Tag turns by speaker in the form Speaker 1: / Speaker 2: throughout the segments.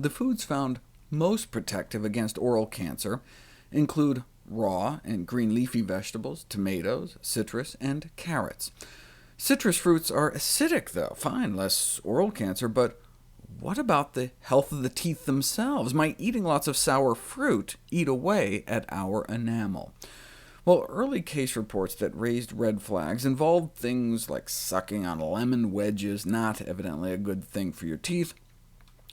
Speaker 1: The foods found most protective against oral cancer include raw and green leafy vegetables, tomatoes, citrus, and carrots. Citrus fruits are acidic, though. Fine, less oral cancer, but what about the health of the teeth themselves? Might eating lots of sour fruit eat away at our enamel? Well, early case reports that raised red flags involved things like sucking on lemon wedges, not evidently a good thing for your teeth,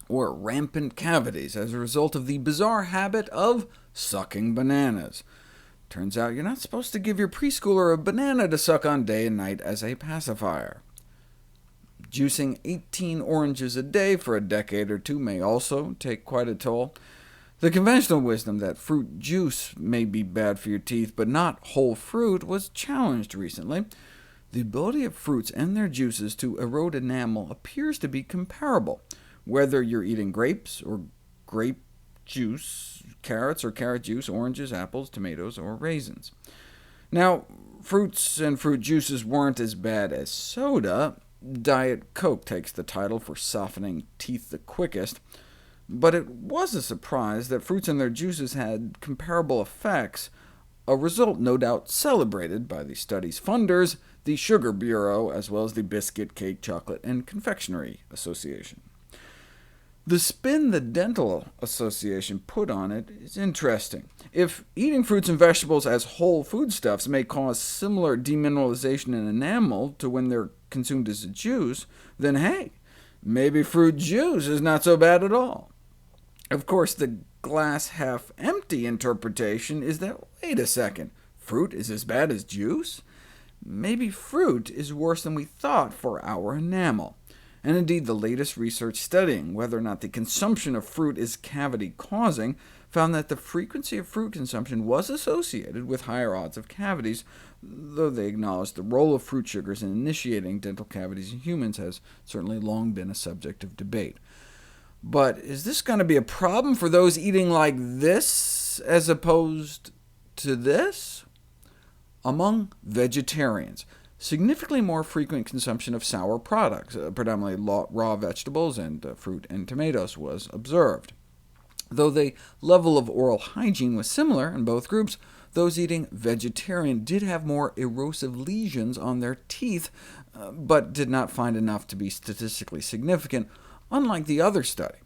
Speaker 1: or rampant cavities as a result of the bizarre habit of sucking bananas. Turns out you're not supposed to give your preschooler a banana to suck on day and night as a pacifier. Juicing 18 oranges a day for a decade or two may also take quite a toll. The conventional wisdom that fruit juice may be bad for your teeth, but not whole fruit, was challenged recently. The ability of fruits and their juices to erode enamel appears to be comparable, whether you're eating grapes or grape juice, carrots or carrot juice, oranges, apples, tomatoes, or raisins. Now, fruits and fruit juices weren't as bad as soda. Diet Coke takes the title for softening teeth the quickest, but it was a surprise that fruits and their juices had comparable effects, a result no doubt celebrated by the study's funders, the Sugar Bureau, as well as the Biscuit, Cake, Chocolate, and Confectionery Association. The spin the Dental Association put on it is interesting. If eating fruits and vegetables as whole foodstuffs may cause similar demineralization in enamel to when they're consumed as a juice, then hey, maybe fruit juice is not so bad at all. Of course, the glass half empty interpretation is that, wait a second, fruit is as bad as juice? Maybe fruit is worse than we thought for our enamel. And indeed, the latest research studying whether or not the consumption of fruit is cavity-causing found that the frequency of fruit consumption was associated with higher odds of cavities, though they acknowledged the role of fruit sugars in initiating dental cavities in humans has certainly long been a subject of debate. But is this going to be a problem for those eating like this as opposed to this? Among vegetarians, significantly more frequent consumption of sour products, predominantly raw vegetables and fruit and tomatoes, was observed. Though the level of oral hygiene was similar in both groups, those eating vegetarian did have more erosive lesions on their teeth, but did not find enough to be statistically significant, unlike the other study.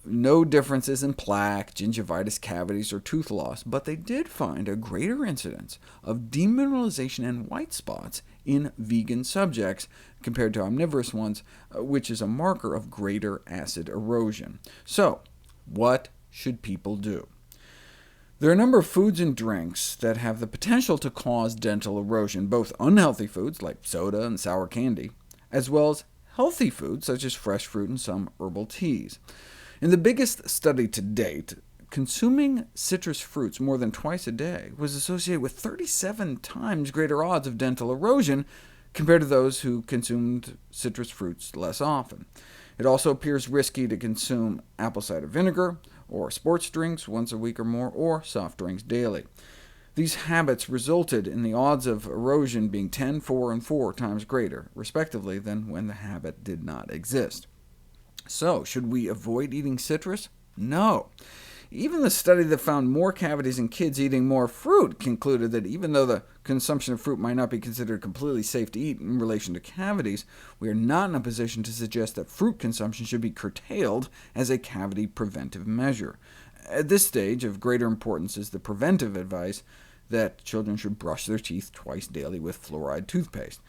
Speaker 1: No differences in plaque, gingivitis, cavities, or tooth loss, but they did find a greater incidence of demineralization and white spots in vegan subjects compared to omnivorous ones, which is a marker of greater acid erosion. So, what should people do? There are a number of foods and drinks that have the potential to cause dental erosion, both unhealthy foods like soda and sour candy, as well as healthy foods such as fresh fruit and some herbal teas. In the biggest study to date, consuming citrus fruits more than twice a day was associated with 37 times greater odds of dental erosion compared to those who consumed citrus fruits less often. It also appears risky to consume apple cider vinegar, or sports drinks once a week or more, or soft drinks daily. These habits resulted in the odds of erosion being 10, 4, and 4 times greater, respectively, than when the habit did not exist. So, should we avoid eating citrus? No. Even the study that found more cavities in kids eating more fruit concluded that even though the consumption of fruit might not be considered completely safe to eat in relation to cavities, we are not in a position to suggest that fruit consumption should be curtailed as a cavity preventive measure. At this stage, of greater importance is the preventive advice that children should brush their teeth twice daily with fluoride toothpaste.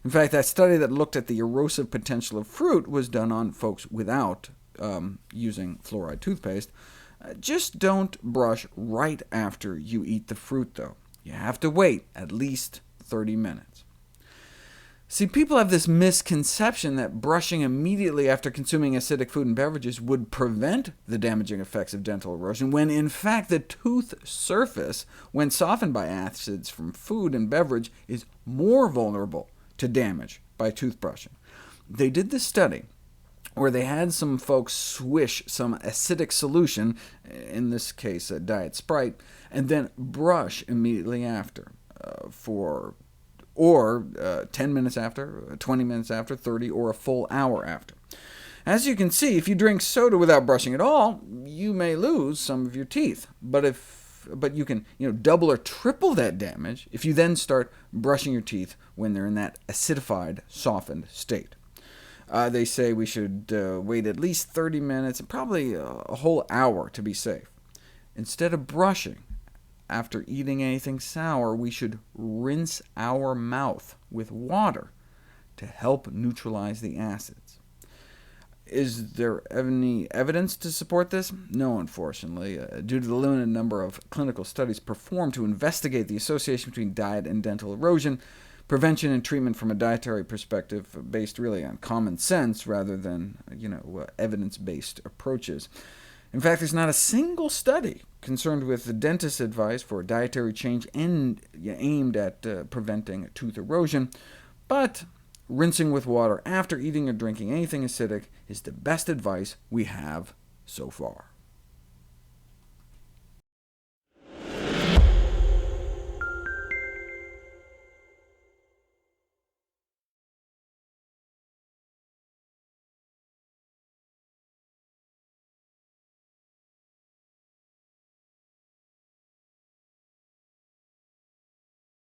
Speaker 1: In fact, that study that looked at the erosive potential of fruit was done on folks without using fluoride toothpaste. Just don't brush right after you eat the fruit, though. You have to wait at least 30 minutes. See, people have this misconception that brushing immediately after consuming acidic food and beverages would prevent the damaging effects of dental erosion, when in fact the tooth surface, when softened by acids from food and beverage, is more vulnerable to damage by toothbrushing. They did this study where they had some folks swish some acidic solution, in this case Diet Sprite, and then brush immediately after, 10 minutes after, 20 minutes after, 30, or a full hour after. As you can see, if you drink soda without brushing at all, you may lose some of your teeth. But you can double or triple that damage if you then start brushing your teeth when they're in that acidified, softened state. They say we should wait at least 30 minutes, and probably a whole hour to be safe. Instead of brushing after eating anything sour, we should rinse our mouth with water to help neutralize the acids. Is there any evidence to support this? No, unfortunately, due to the limited number of clinical studies performed to investigate the association between diet and dental erosion. Prevention and treatment from a dietary perspective based really on common sense rather than evidence-based approaches. In fact, there's not a single study concerned with the dentist's advice for dietary change aimed at preventing tooth erosion, but rinsing with water after eating or drinking anything acidic is the best advice we have so far.